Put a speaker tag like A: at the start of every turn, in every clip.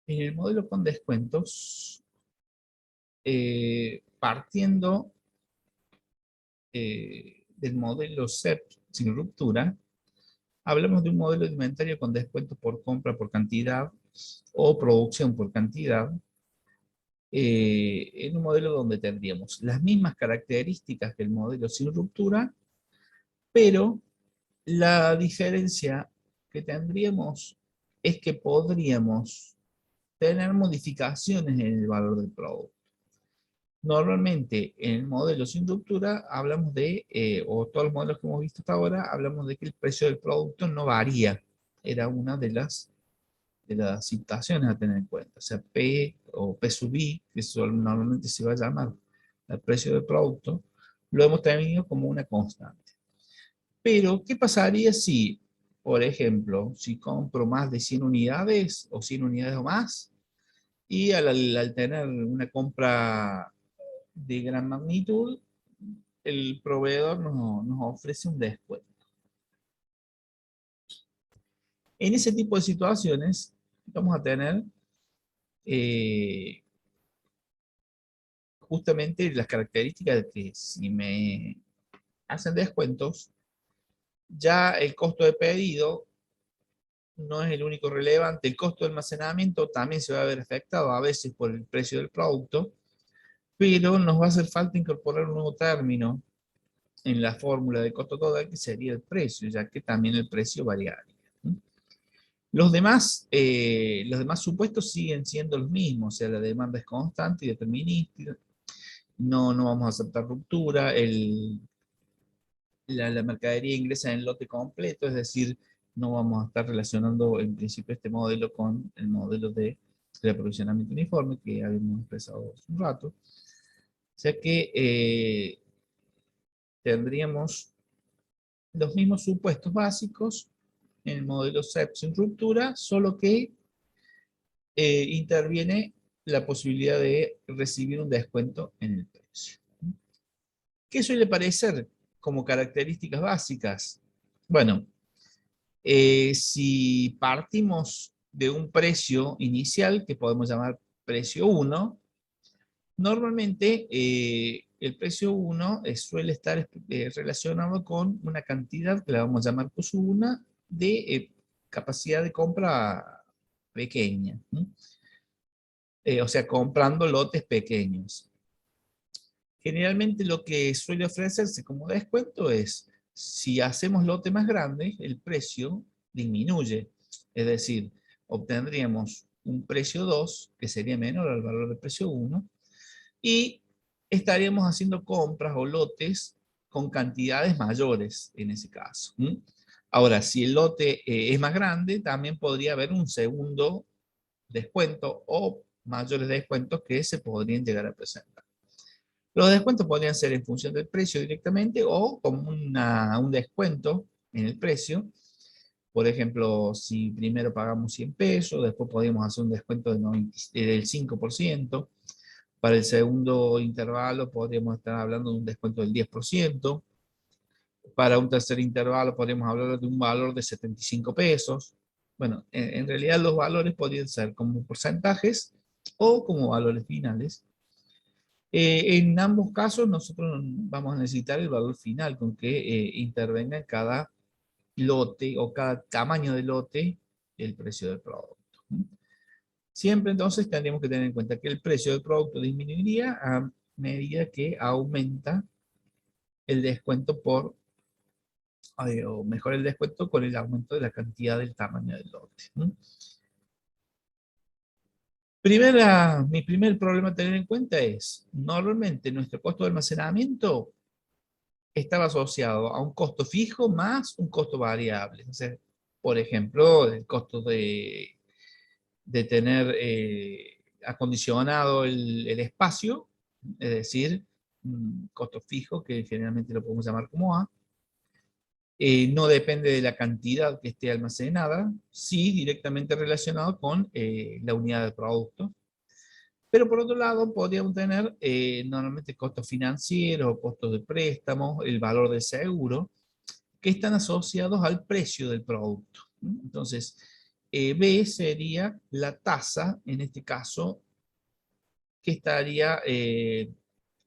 A: En el modelo con descuentos, partiendo del modelo CEP sin ruptura, hablamos de un modelo de inventario con descuento por compra por cantidad o producción por cantidad, en un modelo donde tendríamos las mismas características que el modelo sin ruptura, pero la diferencia que tendríamos es que podríamos tener modificaciones en el valor del producto. Normalmente en el modelo sin ruptura hablamos de, o todos los modelos que hemos visto hasta ahora, hablamos de que el precio del producto no varía. Era una de las situaciones a tener en cuenta. O sea, P o P sub I, que normalmente se va a llamar el precio del producto, lo hemos tenido como una constante. Pero, ¿qué pasaría si, por ejemplo, si compro más de 100 unidades o 100 unidades o más, y al tener una compra de gran magnitud, el proveedor nos ofrece un descuento? En ese tipo de situaciones, vamos a tener eh, justamente las características de que si me hacen descuentos, ya el costo de pedido no es el único relevante. El costo de almacenamiento también se va a ver afectado a veces por el precio del producto, pero nos va a hacer falta incorporar un nuevo término en la fórmula de costo total, que sería el precio, ya que también el precio variaría. Los demás supuestos siguen siendo los mismos, o sea, la demanda es constante y determinística, no vamos a aceptar ruptura, la mercadería ingresa en el lote completo, es decir, no vamos a estar relacionando en principio este modelo con el modelo de aprovisionamiento uniforme que habíamos expresado hace un rato. O sea que tendríamos los mismos supuestos básicos en el modelo CEP sin ruptura, solo que interviene la posibilidad de recibir un descuento en el precio. ¿Qué suele parecer como características básicas? Bueno, si partimos de un precio inicial que podemos llamar precio 1, normalmente el precio 1 suele estar relacionado con una cantidad que la vamos a llamar Q1 de capacidad de compra pequeña, ¿no? O sea, comprando lotes pequeños. Generalmente lo que suele ofrecerse como descuento es, si hacemos lote más grande, el precio disminuye. Es decir, obtendríamos un precio 2, que sería menor al valor del precio 1, y estaríamos haciendo compras o lotes con cantidades mayores en ese caso. Ahora, si el lote es más grande, también podría haber un segundo descuento o mayores descuentos que se podrían llegar a presentar. Los descuentos podrían ser en función del precio directamente o como un descuento en el precio. Por ejemplo, si primero pagamos 100 pesos, después podríamos hacer un descuento del 5%. Para el segundo intervalo podríamos estar hablando de un descuento del 10%. Para un tercer intervalo podríamos hablar de un valor de 75 pesos. Bueno, en realidad los valores podrían ser como porcentajes o como valores finales. En ambos casos nosotros vamos a necesitar el valor final con que intervenga en cada lote o cada tamaño de lote el precio del producto. Siempre entonces tendríamos que tener en cuenta que el precio del producto disminuiría a medida que aumenta el descuento o mejor el descuento con el aumento de la cantidad del tamaño del lote. Mi primer problema a tener en cuenta es, normalmente nuestro costo de almacenamiento estaba asociado a un costo fijo más un costo variable. Entonces, por ejemplo, el costo de tener acondicionado el espacio, es decir, un costo fijo, que generalmente lo podemos llamar como A, no depende de la cantidad que esté almacenada, sí directamente relacionado con la unidad de producto. Pero por otro lado, podríamos tener normalmente costos financieros, costos de préstamos, el valor del seguro, que están asociados al precio del producto. Entonces, B sería la tasa, en este caso, que estaría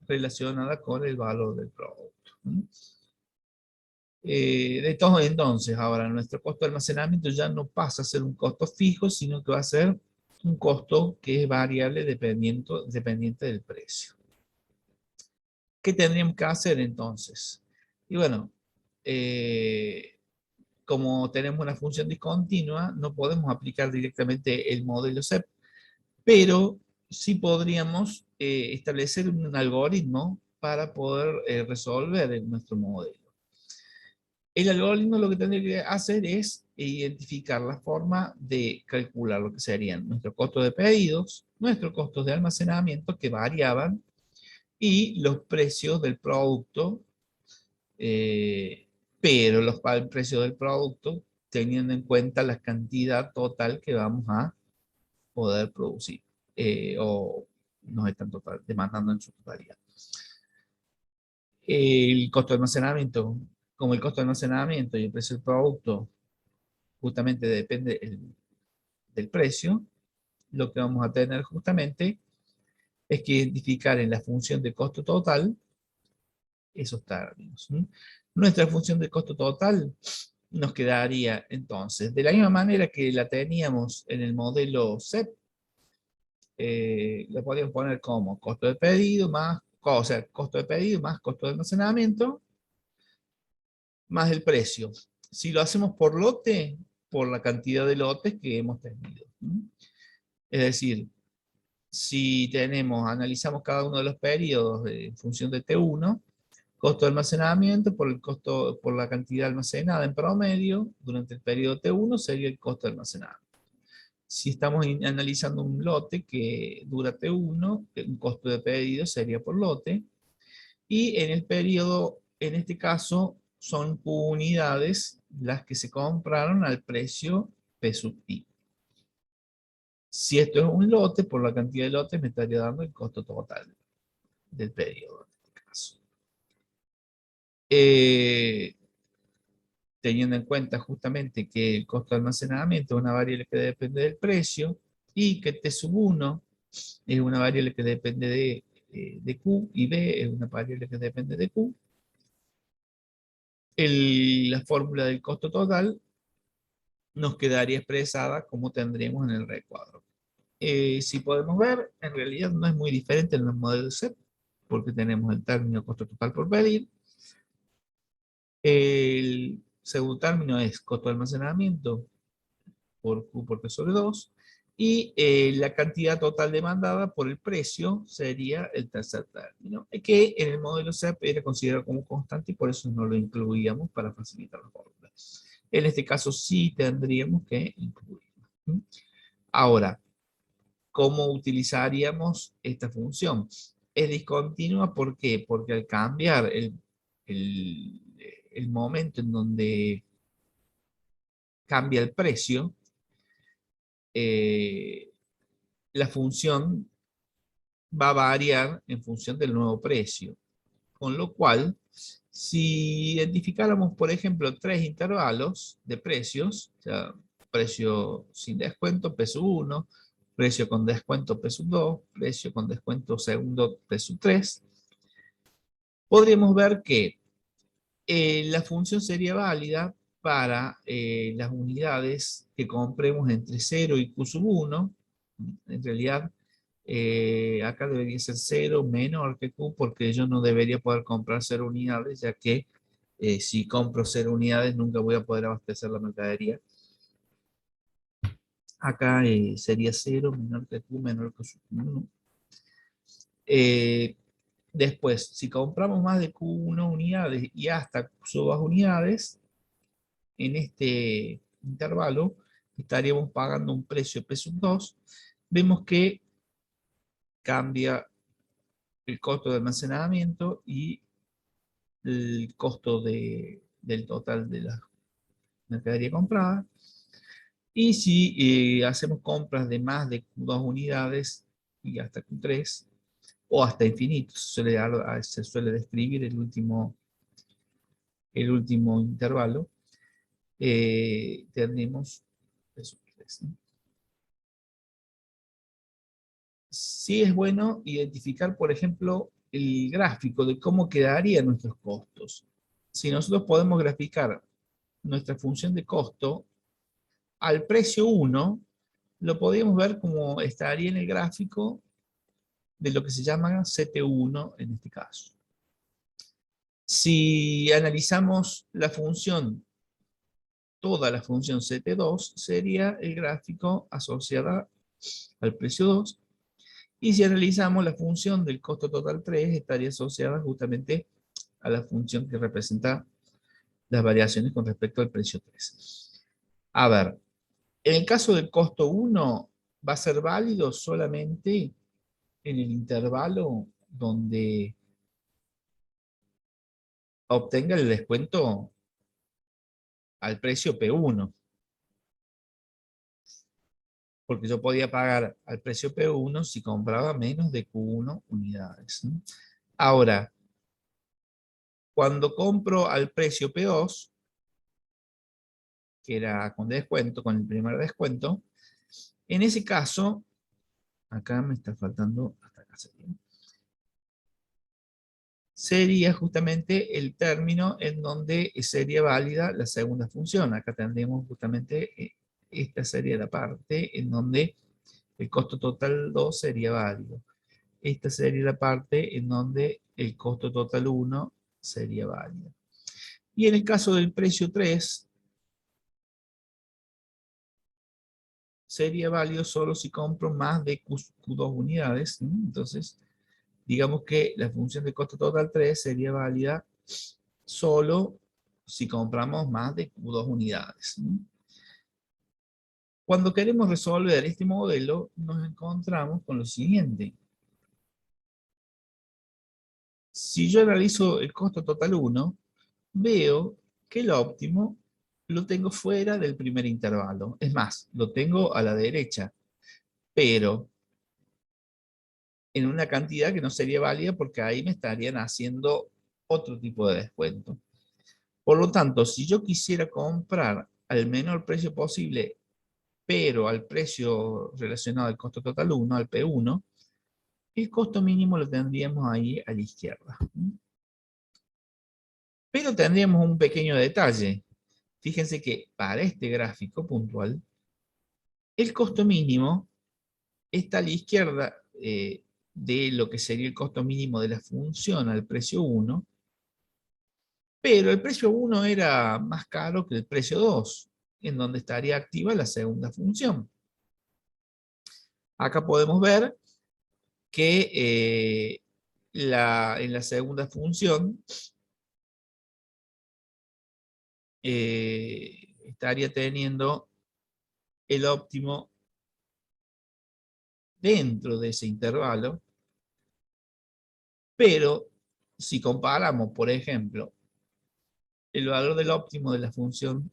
A: relacionada con el valor del producto. Entonces, ahora nuestro costo de almacenamiento ya no pasa a ser un costo fijo, sino que va a ser un costo que es variable dependiente del precio. ¿Qué tendríamos que hacer entonces? Y bueno, como tenemos una función discontinua, no podemos aplicar directamente el modelo CEP, pero sí podríamos establecer un algoritmo para poder resolver nuestro modelo. El algoritmo lo que tendría que hacer es identificar la forma de calcular lo que serían nuestros costos de pedidos, nuestros costos de almacenamiento que variaban y los precios del producto, eh, pero los precios del producto teniendo en cuenta la cantidad total que vamos a poder producir o nos están demandando en su totalidad. El costo de almacenamiento, como el costo de almacenamiento y el precio del producto justamente depende del precio, lo que vamos a tener justamente es que identificar en la función de costo total esos términos. Nuestra función de costo total nos quedaría entonces, de la misma manera que la teníamos en el modelo CEP, lo podríamos poner como costo de pedido más, o sea, costo de pedido más costo de almacenamiento, más el precio. Si lo hacemos por lote, por la cantidad de lotes que hemos tenido. Es decir, si analizamos cada uno de los periodos en función de T1, costo de almacenamiento por el costo, por la cantidad almacenada en promedio durante el periodo T1 sería el costo de almacenamiento. Si estamos analizando un lote que dura T1, un costo de pedido sería por lote, y en el periodo, en este caso, son unidades las que se compraron al precio P sub I. Si esto es un lote, por la cantidad de lotes me estaría dando el costo total del periodo, en este caso. Teniendo en cuenta justamente que el costo de almacenamiento es una variable que depende del precio y que T sub 1 es una variable que depende de Q y B es una variable que depende de Q, la fórmula del costo total nos quedaría expresada como tendríamos en el recuadro. Si podemos ver, en realidad no es muy diferente en los modelos CEP, porque tenemos el término costo total por pedir. El segundo término es costo de almacenamiento por Q por T sobre 2. Y la cantidad total demandada por el precio sería el tercer término, que en el modelo CEP era considerado como constante y por eso no lo incluíamos para facilitar la fórmula. En este caso sí tendríamos que incluirlo. Ahora, ¿cómo utilizaríamos esta función? Es discontinua, ¿por qué? Porque al cambiar el momento en donde cambia el precio, la función va a variar en función del nuevo precio. Con lo cual, si identificáramos, por ejemplo, tres intervalos de precios, o sea, precio sin descuento, peso 1, precio con descuento, peso 2, precio con descuento segundo, peso 3, podríamos ver que la función sería válida para las unidades que compremos entre 0 y Q sub 1. En realidad, acá debería ser 0 menor que Q, porque yo no debería poder comprar 0 unidades, ya que si compro 0 unidades nunca voy a poder abastecer la mercadería. Acá sería 0 menor que Q, menor que sub 1. Después, si compramos más de Q1 unidades y hasta sub 2 unidades, en este intervalo estaríamos pagando un precio P sub 2. Vemos que cambia el costo de almacenamiento y el costo del total de la mercadería comprada. Y si hacemos compras de más de 2 unidades y hasta 3, o hasta infinito, se suele describir el último intervalo, tendremos eso. unidades. Sí es bueno identificar, por ejemplo, el gráfico de cómo quedarían nuestros costos. Si nosotros podemos graficar nuestra función de costo al precio 1, lo podemos ver como estaría en el gráfico de lo que se llama CT1 en este caso. Si analizamos la función, toda la función CT2, sería el gráfico asociada al precio 2. Y si analizamos la función del costo total 3, estaría asociada justamente a la función que representa las variaciones con respecto al precio 3. A ver, en el caso del costo 1, va a ser válido solamente en el intervalo donde obtenga el descuento al precio P1, porque yo podía pagar al precio P1 si compraba menos de Q1 unidades. Ahora, cuando compro al precio P2, que era con descuento, con el primer descuento, en ese caso, acá me está faltando, hasta acá sería justamente el término en donde sería válida la segunda función. Acá tendríamos justamente esta sería la parte en donde el costo total 2 sería válido. Esta sería la parte en donde el costo total 1 sería válido. Y en el caso del precio 3, sería válido solo si compro más de Q2 unidades. Entonces, digamos que la función de costo total 3 sería válida solo si compramos más de Q2 unidades. Cuando queremos resolver este modelo, nos encontramos con lo siguiente. Si yo realizo el costo total 1, veo que el óptimo lo tengo fuera del primer intervalo. Es más, lo tengo a la derecha, pero en una cantidad que no sería válida porque ahí me estarían haciendo otro tipo de descuento. Por lo tanto, si yo quisiera comprar al menor precio posible, pero al precio relacionado al costo total 1, al P1, el costo mínimo lo tendríamos ahí a la izquierda. Pero tendríamos un pequeño detalle. Fíjense que para este gráfico puntual, el costo mínimo está a la izquierda de lo que sería el costo mínimo de la función al precio 1, pero el precio 1 era más caro que el precio 2, en donde estaría activa la segunda función. Acá podemos ver que en la segunda función estaría teniendo el óptimo dentro de ese intervalo, pero si comparamos, por ejemplo, el valor del óptimo de la función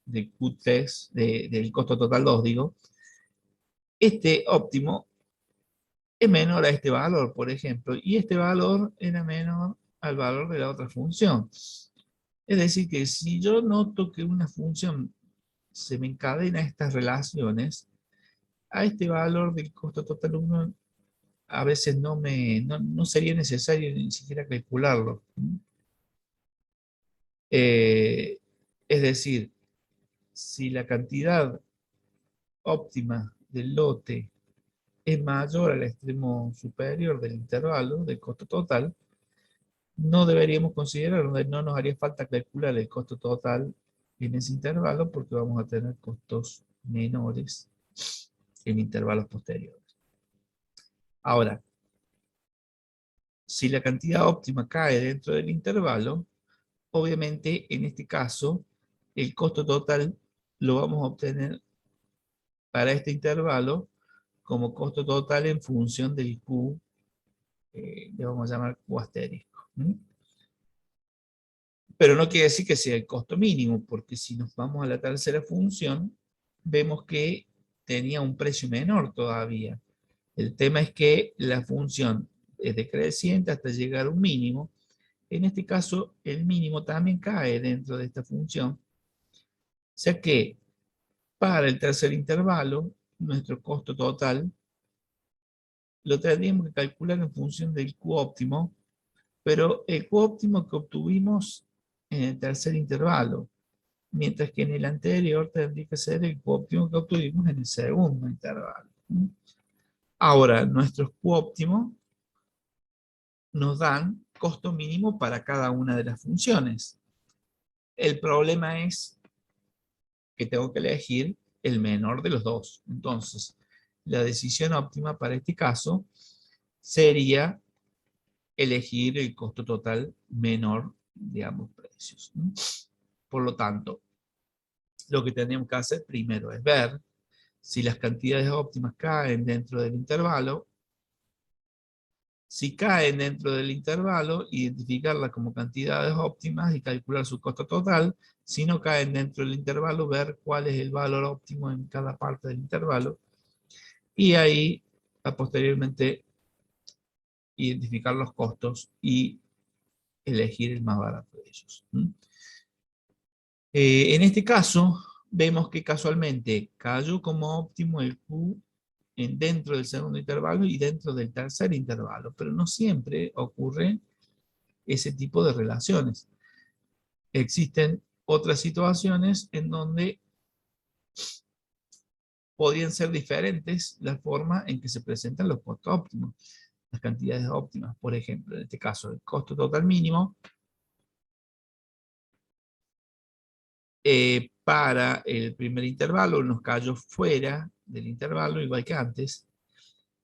A: de Q3, del costo total 2, digo, este óptimo es menor a este valor, por ejemplo, y este valor era menor al valor de la otra función. Es decir, que si yo noto que una función se me encadena estas relaciones, a este valor del costo total 1 a veces no sería necesario ni siquiera calcularlo. Es decir, si la cantidad óptima del lote es mayor al extremo superior del intervalo del costo total, no deberíamos considerar, no nos haría falta calcular el costo total en ese intervalo porque vamos a tener costos menores en intervalos posteriores. Ahora, si la cantidad óptima cae dentro del intervalo, obviamente en este caso el costo total lo vamos a obtener para este intervalo como costo total en función del Q, le vamos a llamar Q asterisco. Pero no quiere decir que sea el costo mínimo, porque si nos vamos a la tercera función, vemos que tenía un precio menor todavía. El tema es que la función es decreciente hasta llegar a un mínimo. En este caso, el mínimo también cae dentro de esta función. O sea que Para el tercer intervalo, nuestro costo total lo tendríamos que calcular en función del Q óptimo, pero el Q óptimo que obtuvimos en el tercer intervalo, mientras que en el anterior tendría que ser el Q óptimo que obtuvimos en el segundo intervalo. Ahora, nuestros Q óptimos nos dan costo mínimo para cada una de las funciones. El problema es que tengo que elegir el menor de los dos. Entonces, la decisión óptima para este caso sería elegir el costo total menor de ambos precios. Por lo tanto, lo que tenemos que hacer primero es ver si las cantidades óptimas caen dentro del intervalo. Si caen dentro del intervalo, identificarlas como cantidades óptimas y calcular su costo total. Si no caen dentro del intervalo, ver cuál es el valor óptimo en cada parte del intervalo. Y ahí, posteriormente, identificar los costos y elegir el más barato de ellos. En este caso, vemos que casualmente cayó como óptimo el Q dentro del segundo intervalo y dentro del tercer intervalo, pero no siempre ocurre ese tipo de relaciones. Existen otras situaciones en donde podrían ser diferentes la forma en que se presentan los costos óptimos, las cantidades óptimas. Por ejemplo, en este caso, el costo total mínimo para el primer intervalo nos cayó fuera del intervalo, igual que antes.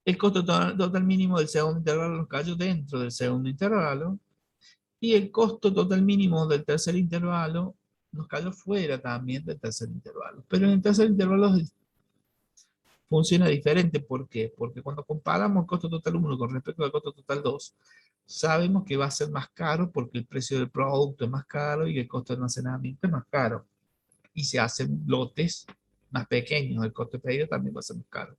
A: El costo total mínimo del segundo intervalo nos cayó dentro del segundo intervalo. Y el costo total mínimo del tercer intervalo nos cayó fuera también del tercer intervalo. Pero en el tercer intervalo funciona diferente. ¿Por qué? Porque cuando comparamos el costo total 1 con respecto al costo total 2, sabemos que va a ser más caro porque el precio del producto es más caro y el costo de almacenamiento es más caro. Y se hacen lotes más pequeños, el costo de pedido también va a ser más caro,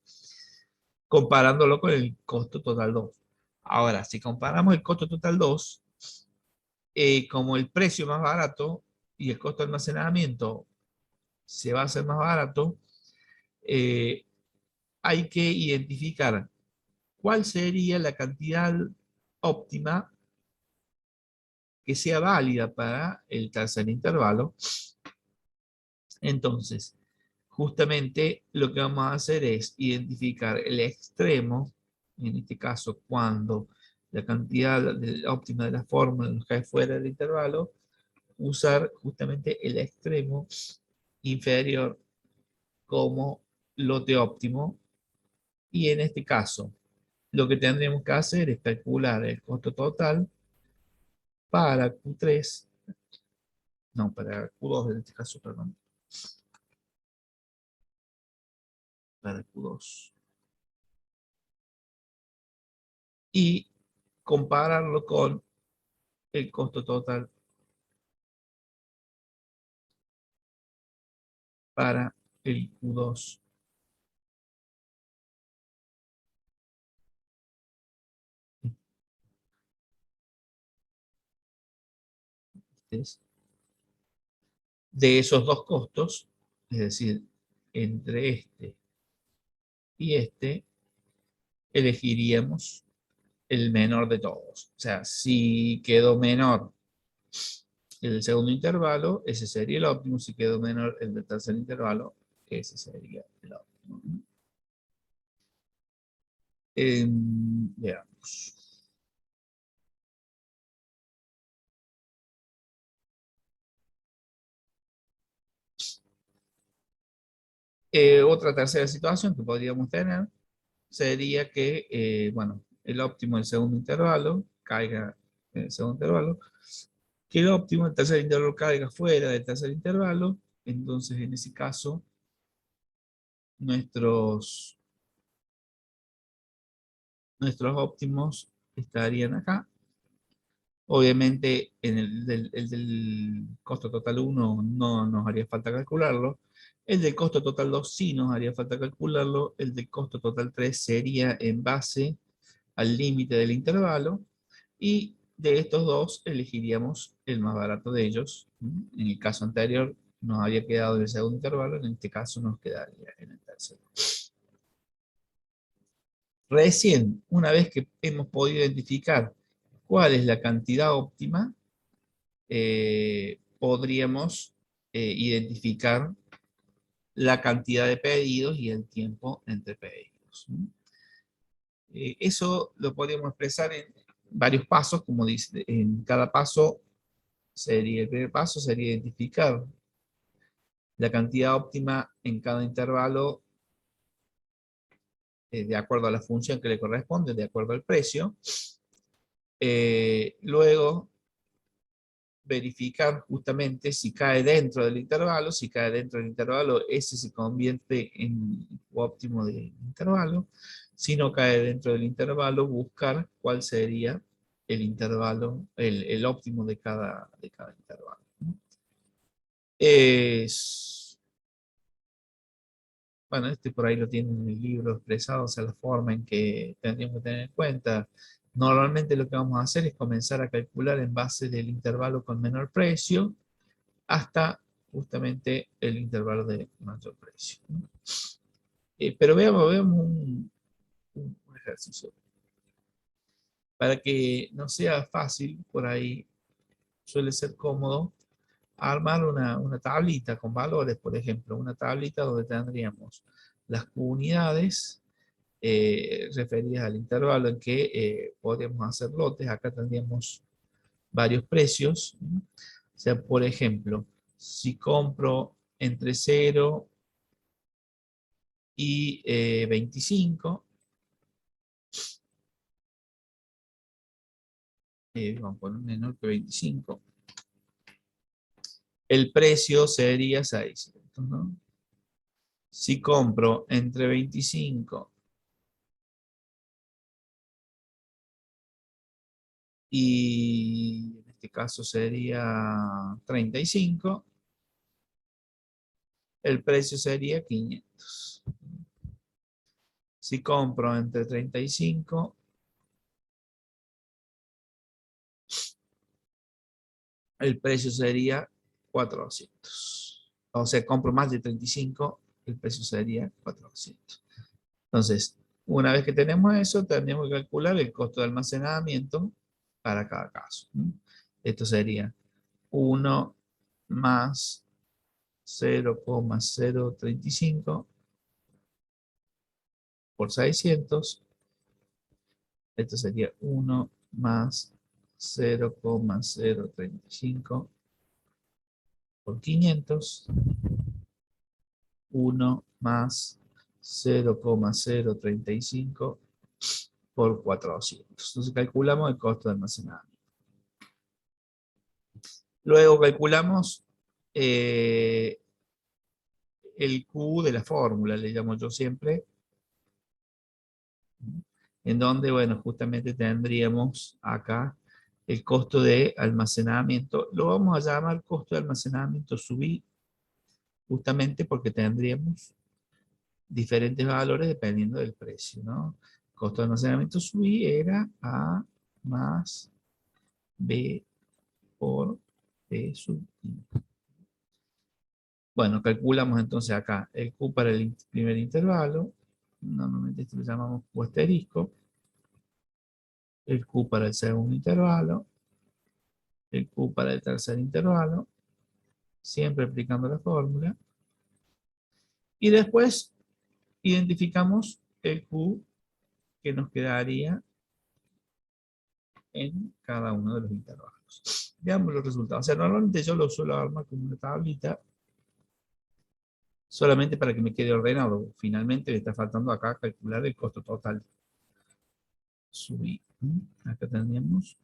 A: comparándolo con el costo total 2. Ahora, si comparamos el costo total 2, como el precio más barato y el costo de almacenamiento se va a hacer más barato, eh, hay que identificar cuál sería la cantidad óptima que sea válida para el tercer intervalo. Entonces, justamente lo que vamos a hacer es identificar el extremo, en este caso cuando la cantidad óptima de la fórmula nos cae fuera del intervalo, usar justamente el extremo inferior como lote óptimo, y en este caso lo que tendremos que hacer es calcular el costo total para Q3, no, para Q2 en este caso, perdón, para Q2, y compararlo con el costo total para el Q2. De esos dos costos, es decir, entre este y este, elegiríamos el menor de todos. O sea, si quedó menor el segundo intervalo, ese sería el óptimo. Si quedó menor el del tercer intervalo, ese sería el óptimo. Veamos. Otra tercera situación que podríamos tener sería que, bueno, el óptimo del segundo intervalo caiga en el segundo intervalo, que el óptimo del tercer intervalo caiga fuera del tercer intervalo. Entonces, en ese caso, nuestros, nuestros óptimos estarían acá. Obviamente, en el del costo total 1 no nos haría falta calcularlo. El del costo total 2 sí nos haría falta calcularlo. El del costo total 3 sería en base al límite del intervalo. Y de estos dos elegiríamos el más barato de ellos. En el caso anterior nos había quedado en el segundo intervalo, en este caso nos quedaría en el tercero. Recién, una vez que hemos podido identificar cuál es la cantidad óptima, podríamos identificar la cantidad de pedidos y el tiempo entre pedidos. Eso lo podríamos expresar en varios pasos, como dice, en cada paso sería, el primer paso sería identificar la cantidad óptima en cada intervalo de acuerdo a la función que le corresponde, de acuerdo al precio. Luego, verificar justamente si cae dentro del intervalo. Si cae dentro del intervalo, ese se convierte en óptimo del intervalo. Si no cae dentro del intervalo, buscar cuál sería el intervalo, el óptimo de cada intervalo. Bueno, este por ahí lo tienen en el libro expresado, o sea, la forma en que tendríamos que tener en cuenta. Normalmente lo que vamos a hacer es comenzar a calcular en base del intervalo con menor precio hasta justamente el intervalo de mayor precio. Pero veamos un ejercicio. Para que no sea fácil, por ahí suele ser cómodo armar una tablita con valores, por ejemplo, una tablita donde tendríamos las unidades referidas al intervalo en que podríamos hacer lotes. Acá tendríamos varios precios. O sea, por ejemplo, si compro entre 0 y 25, vamos a poner menor que 25, el precio sería 600, ¿no? Si compro entre 25 y en este caso sería 35, el precio sería 500. Si compro entre 35 el precio sería 400. O sea, compro más de 35, el precio sería 400. Entonces, una vez que tenemos eso, tenemos que calcular el costo de almacenamiento para cada caso. Esto sería 1 más 0,035 por 600. Esto sería 1 más 0,035 por 500. 1 más 0,035 por 400. Entonces calculamos el costo de almacenamiento. Luego calculamos el Q de la fórmula, le llamo yo siempre, en donde, bueno, justamente tendríamos acá el costo de almacenamiento. Lo vamos a llamar costo de almacenamiento sub I, justamente porque tendríamos diferentes valores dependiendo del precio, ¿no? Costo de almacenamiento sub I era A más B por P sub I. Bueno, calculamos entonces acá el Q para el primer intervalo. Normalmente esto lo llamamos Q asterisco. El Q para el segundo intervalo. El Q para el tercer intervalo. Siempre aplicando la fórmula. Y después identificamos el Q que nos quedaría en cada uno de los intervalos. Veamos los resultados. O sea, normalmente yo lo suelo armar como una tablita solamente para que me quede ordenado. Finalmente me está faltando acá calcular el costo total. Subí. Acá tenemos.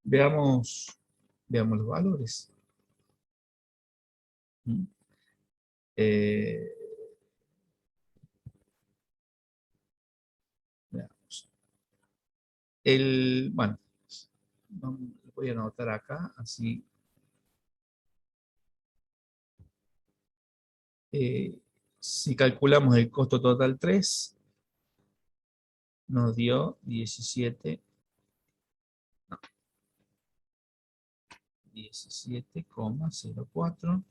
A: Veamos los valores. Eh, veamos. Bueno, lo voy a anotar acá, así. Si calculamos el costo total 3, nos dio 17, no, 17,04.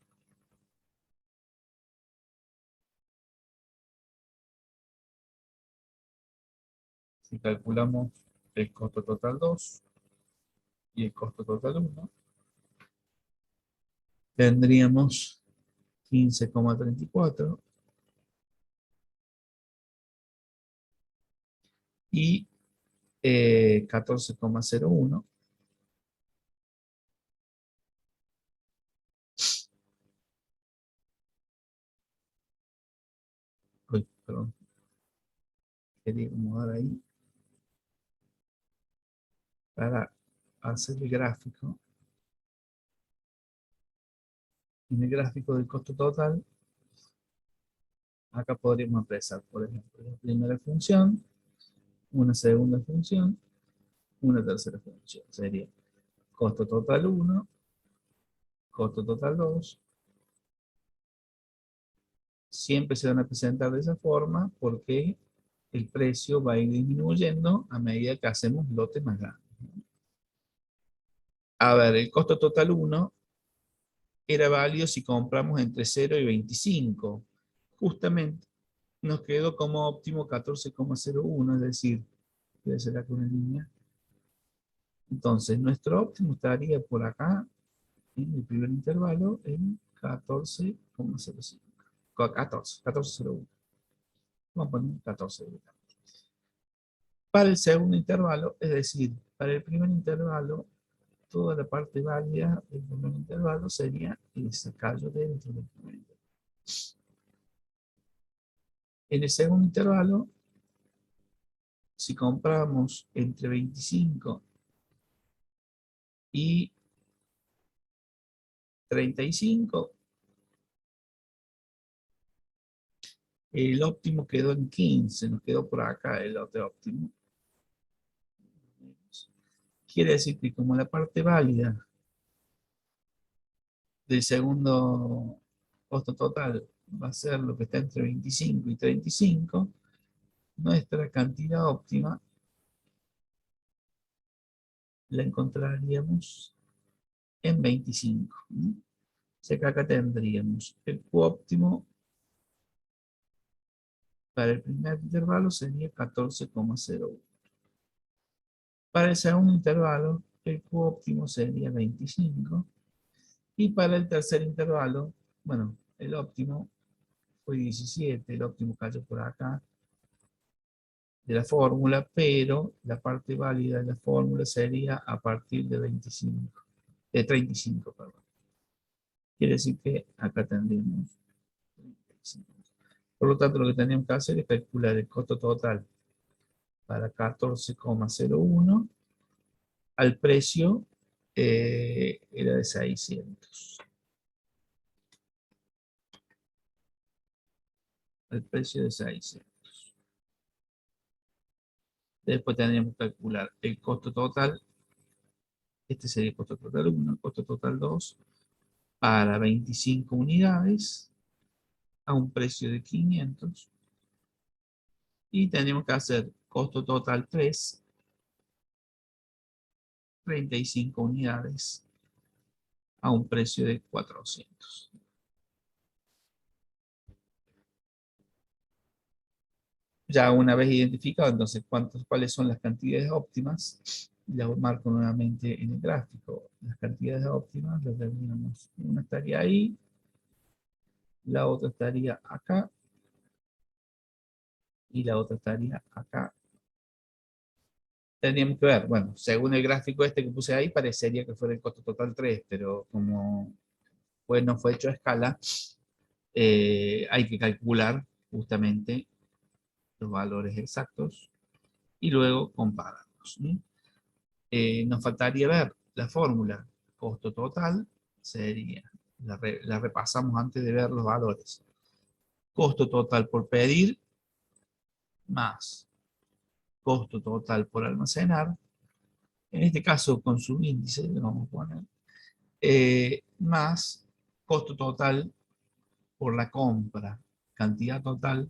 A: Si calculamos el costo total 2 y el costo total 1, tendríamos 15,34 y 14,01. Uy, perdón, quería acomodar ahí para hacer el gráfico. En el gráfico del costo total, acá podríamos expresar, por ejemplo, la primera función, una segunda función, una tercera función. Sería costo total 1, costo total 2. Siempre se van a presentar de esa forma porque el precio va a ir disminuyendo a medida que hacemos lotes más grandes. A ver, el costo total 1 era válido si compramos entre 0 y 25. Justamente nos quedó como óptimo 14,01, es decir, debe ser acá una línea. Entonces, nuestro óptimo estaría por acá, en el primer intervalo, en 14,05. 14,01. Vamos a poner 14. Para el segundo intervalo, es decir, para el primer intervalo, toda la parte válida del primer intervalo sería ese callo dentro del primer intervalo. En el segundo intervalo, si compramos entre 25 y 35, el óptimo quedó en 15, nos quedó por acá el lote óptimo. Quiere decir que como la parte válida del segundo costo total va a ser lo que está entre 25 y 35, nuestra cantidad óptima la encontraríamos en 25. O sea que acá tendríamos el Q óptimo para el primer intervalo sería 14,01. Para el segundo intervalo, el Q óptimo sería 25. Y para el tercer intervalo, bueno, el óptimo fue 17, el óptimo cayó por acá de la fórmula, pero la parte válida de la fórmula sería a partir de 25, de 35, perdón. Quiere decir que acá tendríamos 35. Por lo tanto, lo que tenemos que hacer es calcular el costo total para 14,01 al precio era de 600. Al precio de 600. Después tendríamos que calcular el costo total. Este sería el costo total 1, el costo total 2 para 25 unidades a un precio de 500. Y tendríamos que hacer costo total 3, 35 unidades a un precio de 400. Ya una vez identificado, entonces, cuáles son las cantidades óptimas, las marco nuevamente en el gráfico. Las cantidades óptimas las tendríamos. Una estaría ahí, la otra estaría acá, y la otra estaría acá. Tendríamos que ver, bueno, según el gráfico este que puse ahí, parecería que fuera el costo total 3, pero como pues no fue hecho a escala, hay que calcular justamente los valores exactos y luego compararlos. Nos faltaría ver la fórmula costo total, sería, la repasamos antes de ver los valores. Costo total por pedir más costo total por almacenar, en este caso con su índice, le vamos a poner, más costo total por la compra, cantidad total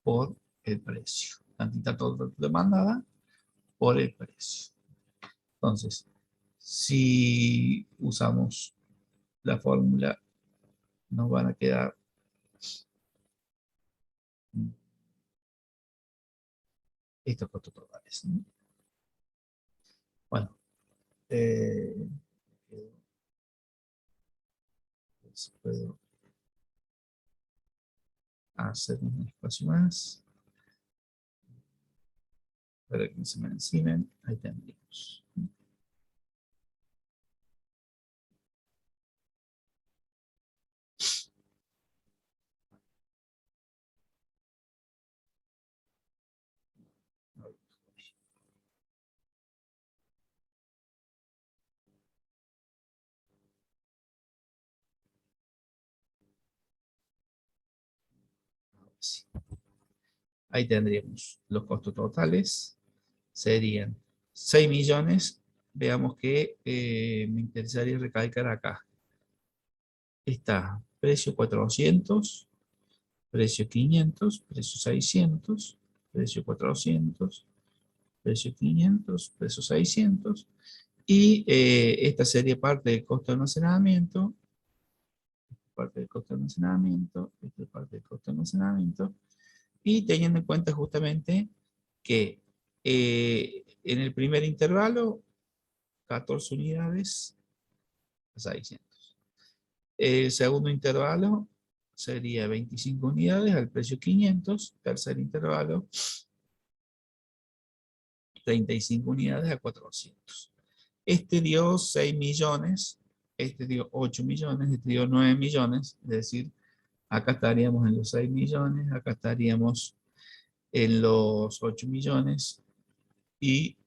A: por el precio, cantidad total demandada por el precio. Entonces, Si usamos la fórmula, nos van a quedar estos costos totales, ¿no? Bueno, puedo hacer un espacio más para que no se me encimen. Ahí tendríamos. Sí. Ahí tendríamos los costos totales. Serían 6 millones. Veamos que me interesaría recalcar acá. Está precio 400, precio 500, precio 600, precio 400, precio 500, precio 600. Y esta sería parte del costo de almacenamiento, parte del costo de almacenamiento, esta es parte del costo de almacenamiento. Y teniendo en cuenta justamente que en el primer intervalo, 14 unidades a 600. El segundo intervalo sería 25 unidades al precio 500. Tercer intervalo, 35 unidades a 400. Este dio 6 millones, este dio 8 millones, este dio 9 millones. Es decir, acá estaríamos en los 6 millones, acá estaríamos en los 8 millones y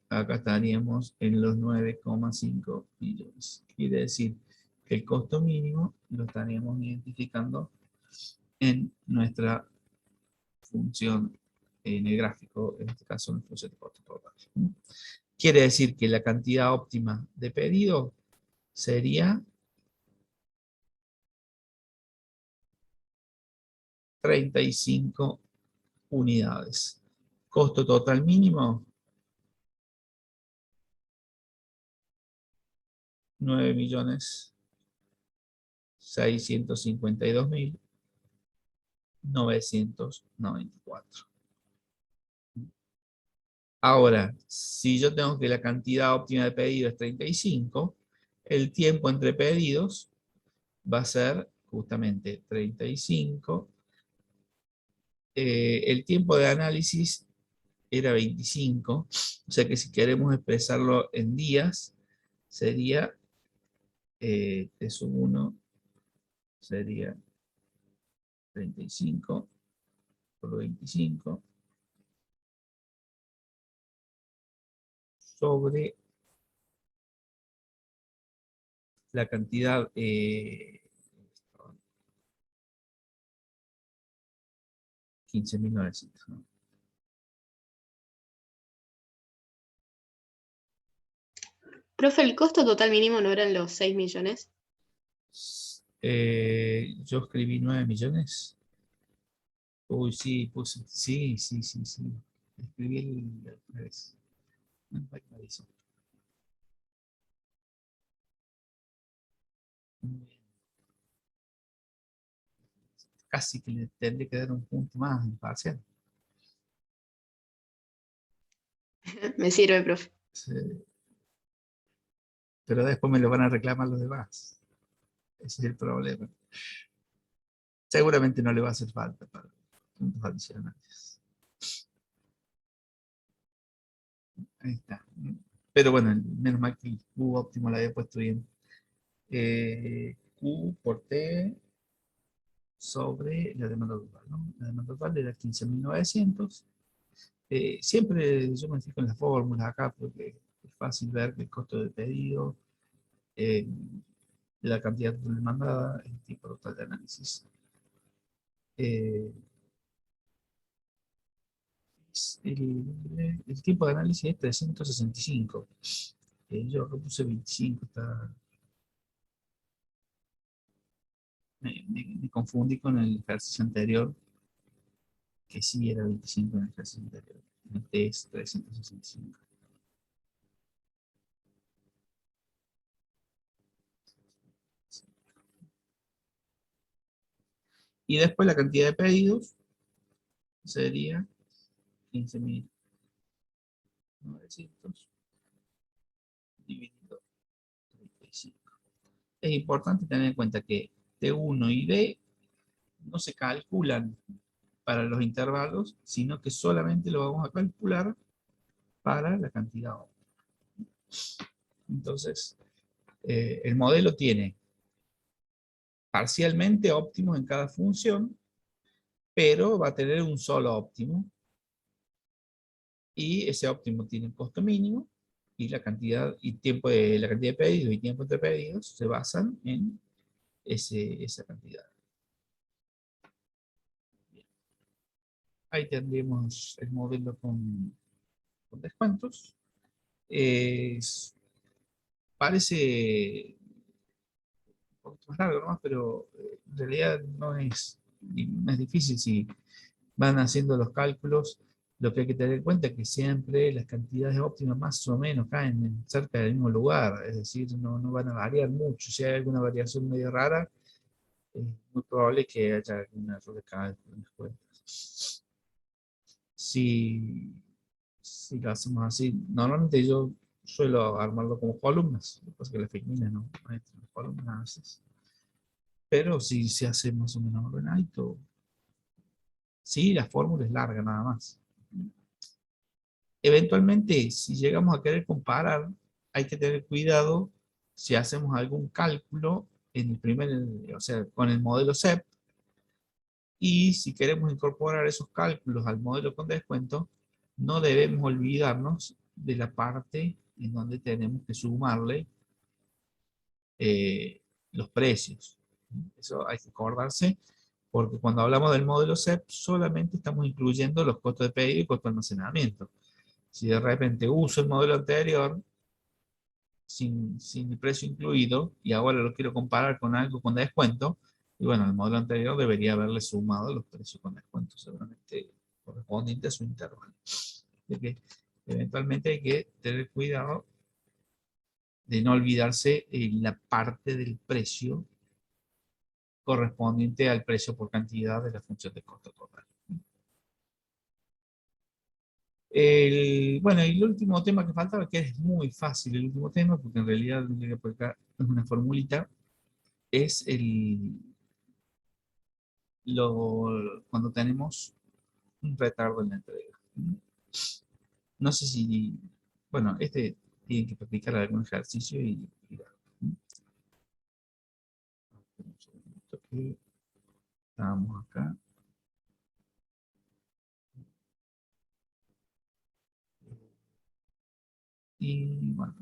A: acá estaríamos en los 9,5 millones. Quiere decir que el costo mínimo lo estaríamos identificando en nuestra función, en el gráfico, en este caso en función de costo total. Quiere decir que la cantidad óptima de pedido sería 35 unidades. Costo total mínimo, 9.652.994. Ahora, si yo tengo que la cantidad óptima de pedido es 35, el tiempo entre pedidos va a ser justamente 35. El tiempo de análisis era 25, o sea que si queremos expresarlo en días, sería T sub 1 sería 35 por 25 sobre la cantidad 15.900, ¿no?
B: Profe, ¿el costo total mínimo no eran los 6 millones?
A: Yo escribí 9 millones. Uy, sí, puse, sí, sí, sí, sí. Escribí el revés. Casi que le tendría que dar un punto más en parcial.
B: Me sirve, profe.
A: Sí. Pero después me lo van a reclamar los demás. Ese es el problema. Seguramente no le va a hacer falta para puntos adicionales. Ahí está. Pero bueno, menos mal que el Q óptimo la había puesto bien. Q por T sobre la demanda total, ¿no? La demanda total era 15.900. Siempre yo me fijo en las fórmulas acá porque es fácil ver el costo de pedido, eh, la cantidad demandada, el tipo total de análisis. Eh, el tiempo de análisis es 365. Yo lo puse 25, me confundí con el ejercicio anterior, que sí era 25 en el ejercicio anterior. Este es 365. Y después la cantidad de pedidos sería 15.900 dividido 35. Es importante tener en cuenta que T1 y D no se calculan para los intervalos, sino que solamente lo vamos a calcular para la cantidad óptima. Entonces, el modelo tiene parcialmente óptimos en cada función, pero va a tener un solo óptimo, y ese óptimo tiene un costo mínimo, y la cantidad la cantidad de pedidos y tiempo de pedidos se basan en esa cantidad. Bien. Ahí tendríamos el modelo con descuentos. Parece un poquito más largo, ¿no? Pero en realidad no es difícil. Si van haciendo los cálculos, lo que hay que tener en cuenta es que siempre las cantidades óptimas más o menos caen cerca del mismo lugar, es decir, no van a variar mucho. Si hay alguna variación medio rara, es muy probable que haya algún error de cálculo en las cuentas. Si, si lo hacemos así, normalmente yo suelo armarlo como columnas, lo que pasa es que la femenina no entra en las columnas a veces. Pero si se hace más o menos ordenadito, sí, la fórmula es larga nada más. Eventualmente, si llegamos a querer comparar, hay que tener cuidado si hacemos algún cálculo en el o sea, con el modelo CEP, y si queremos incorporar esos cálculos al modelo con descuento, no debemos olvidarnos de la parte en donde tenemos que sumarle los precios. Eso hay que acordarse, porque cuando hablamos del modelo CEP, solamente estamos incluyendo los costos de pedido y costos de almacenamiento. Si de repente uso el modelo anterior sin el precio incluido y ahora lo quiero comparar con algo con descuento, y bueno, el modelo anterior debería haberle sumado los precios con descuento, seguramente correspondiente a su intervalo. De que eventualmente hay que tener cuidado de no olvidarse la parte del precio correspondiente al precio por cantidad de la función de costo total. Bueno, y el último tema que faltaba, que es muy fácil el último tema, porque en realidad lo que hay que aplicar es una formulita, es cuando tenemos un retardo en la entrega. No sé si, bueno, tiene que practicar algún ejercicio y ver. Un segundito que estábamos acá. Y bueno,